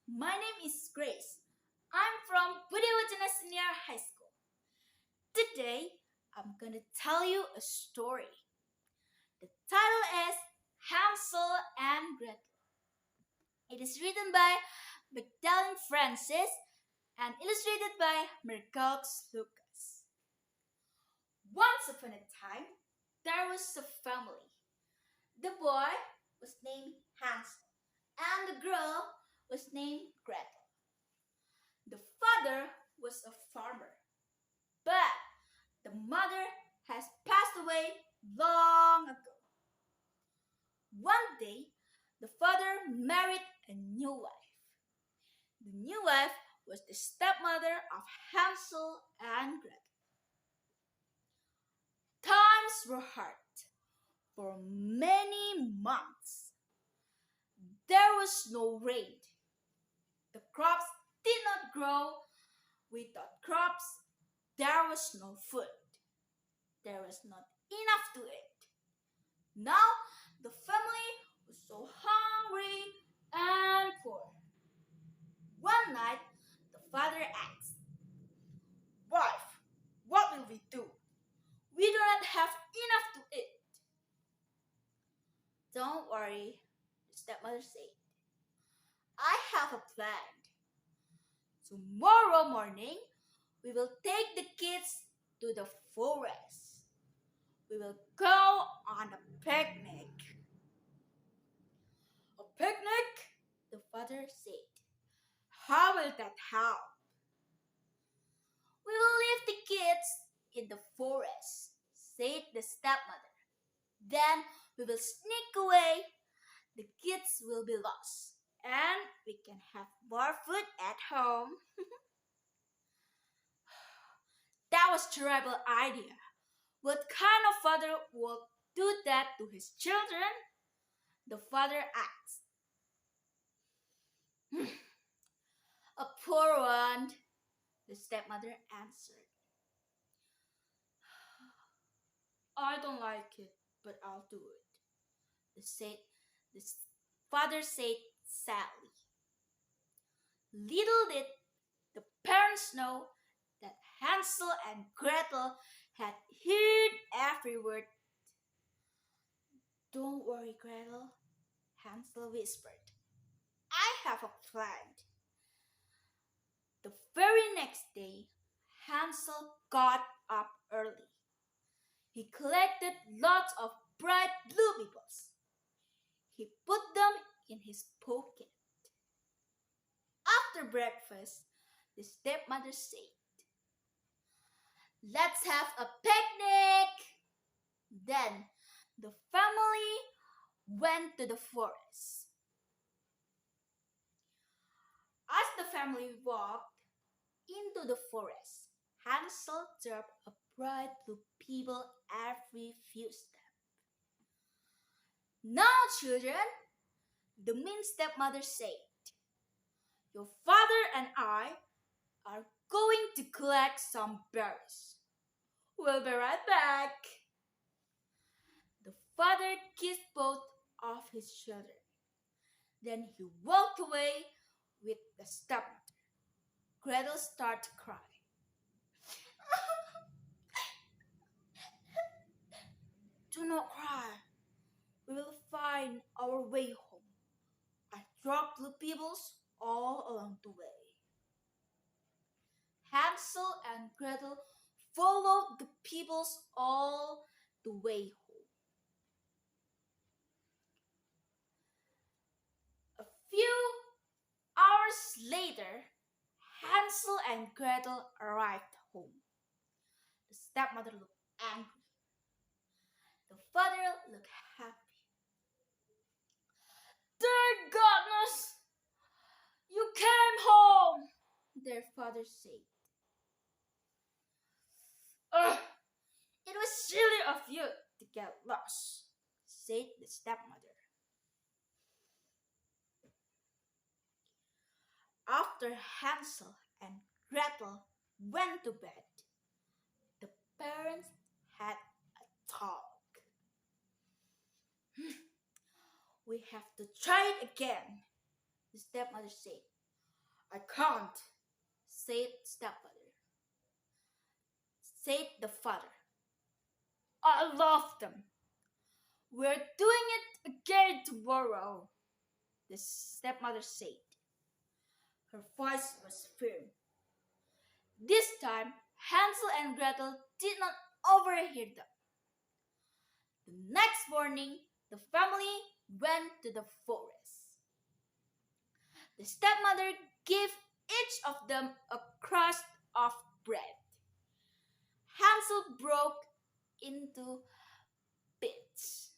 My name is Grace. I'm from Budiwajana Senior High School. Today, I'm gonna tell you a story. The title is Hansel and Gretel. It is written by Magdalene Francis and illustrated by Mercox Lucas. Once upon a time, there was a family. The boy was named Hansel, and the girl was named Gretel. The father was a farmer, but the mother has passed away long ago. One day, the father married a new wife. The new wife was the stepmother of Hansel and Gretel. Times were hard. For many months, there was no rain. The crops did not grow. Without crops, there was no food. There was not enough to eat. Now, the family was so hungry and poor. One night, the father asked, "Wife, what will we do? We do not have enough to eat." "Don't worry," the stepmother said. "I have a plan. Tomorrow morning, we will take the kids to the forest. We will go on a picnic." "A picnic?" the father said. "How will that help?" "We will leave the kids in the forest," said the stepmother. "Then we will sneak away. The kids will be lost, and we can have more food at home." That was a terrible idea. What kind of father would do that to his children? The father asked. "A poor one," the stepmother answered. "I don't like it, but I'll do it," the father said sadly. Little did the parents know that Hansel and Gretel had heard every word. "Don't worry, Gretel," Hansel whispered. "I have a plan." The very next day, Hansel got up early. He collected lots of bright blue bubbles. He put them in his pocket. After breakfast, the stepmother said, "Let's have a picnic." Then the family went to the forest. As the family walked into the forest, Hansel dropped a bright blue pebble every few steps. "Now, children," the mean stepmother said, "your father and I are going to collect some berries. We'll be right back." The father kissed both of his children. Then he walked away with the stepmother. Gretel started crying. "Do not cry. We will find our way home. I dropped blue pebbles all along the way." Hansel and Gretel followed the pebbles all the way home. A few hours later, Hansel and Gretel arrived home. The stepmother looked angry. The father looked happy. "Dear goodness, you came home," their father said. "Ugh, it was silly of you to get lost," said the stepmother. After Hansel and Gretel went to bed, the parents had a talk. "We have to try it again," the stepmother said. I can't, said stepfather. Said the father. I love them. We're doing it again tomorrow, the stepmother said. Her voice was firm. This time, Hansel and Gretel did not overhear them. The next morning, the family went to the forest. The stepmother gave each of them a crust of bread. Hansel broke into bits.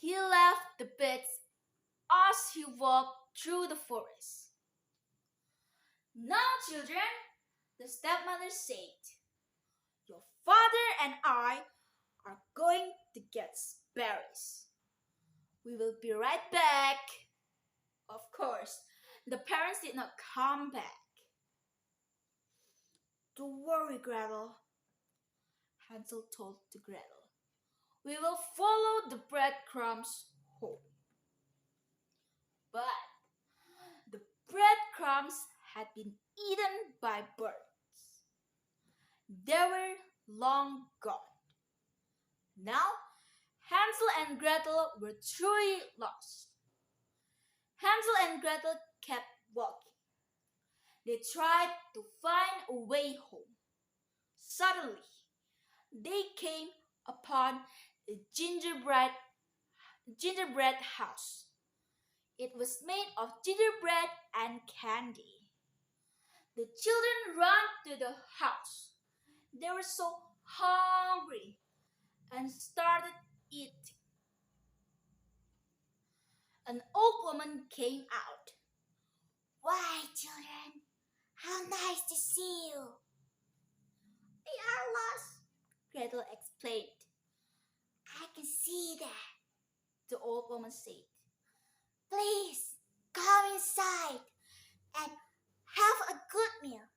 He left the bits as he walked through the forest. Now, children, the stepmother said, your father and I are going to get berries. We will be right back. Of course, the parents did not come back. Don't worry, Gretel, Hansel told to Gretel. We will follow the breadcrumbs home. But the breadcrumbs had been eaten by birds. They were long gone. Now, Hansel and Gretel were truly lost. Hansel and Gretel kept walking. They tried to find a way home. Suddenly, they came upon a gingerbread house. It was made of gingerbread and candy. The children ran to the house. They were so hungry and started eating. An old woman came out. Why, children, how nice to see you. We are lost, Gretel explained. I can see that, the old woman said. Please, come inside and have a good meal.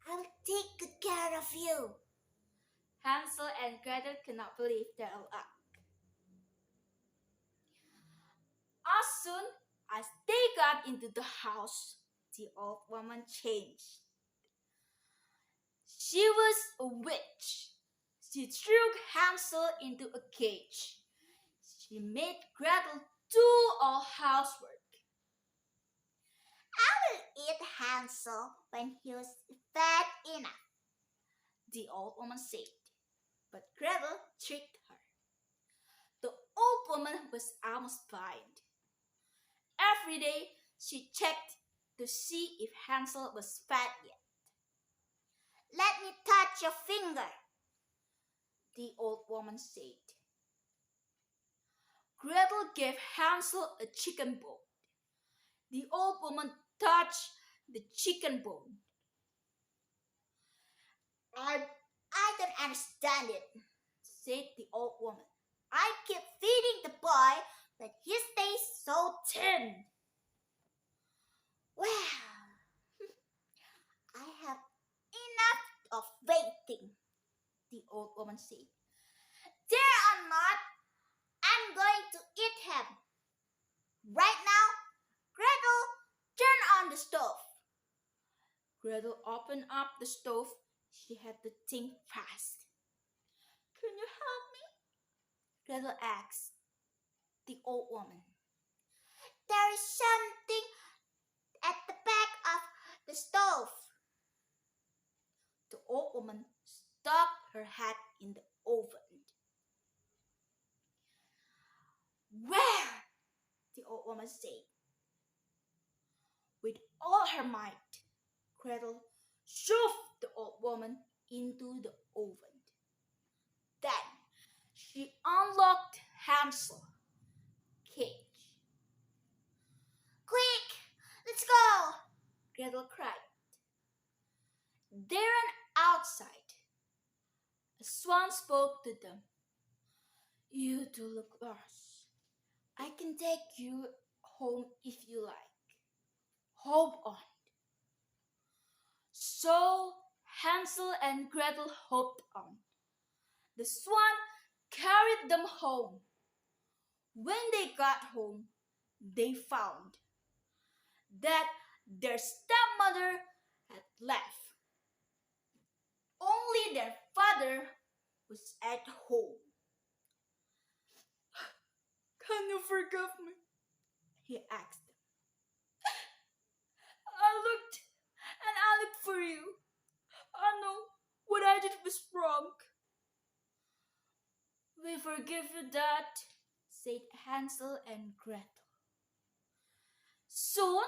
I will take good care of you. Hansel and Gretel could not believe their luck. As soon as they got into the house, the old woman changed. She was a witch. She threw Hansel into a cage. She made Gretel do all housework. I will eat Hansel when he was fat enough, the old woman said. But Gretel tricked her. The old woman was almost blind. Every day she checked to see if Hansel was fat yet. Let me touch your finger, the old woman said. Gretel gave Hansel a chicken bone. The old woman touched the chicken bone. I don't understand it, said the old woman. I keep feeding the boy, but he stays so thin. Well, I have enough of waiting, the old woman said. There or not, I'm going to eat him. Right now, Gretel, turn on the stove. Gretel opened up the stove. She had to think fast. Can you help me? Gretel asked the old woman. There is something at the back of the stove. The old woman stuck her head in the oven. Where? The old woman said. With all her might, Gretel shoved the old woman into the oven. Then she unlocked Hansel's cage. Quick, let's go, Gretel cried. They ran outside. A swan spoke to them. You two look worse. I can take you home if you like. Hold on. So Hansel and Gretel hopped on. The swan carried them home. When they got home, they found that their stepmother had left. Only their father was at home. "Can you forgive me?" he asked. I looked for you. I know what I did was wrong." "We forgive you that," said Hansel and Gretel. Soon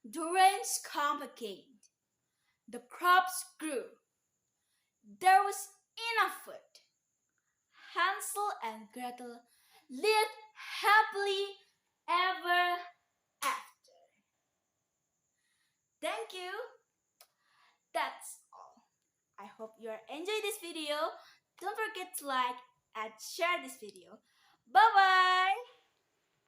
the rains came. The crops grew. There was enough food. Hansel and Gretel lived happily ever after. Thank you. That's all. I hope you enjoyed this video. Don't forget to like and share this video. Bye bye.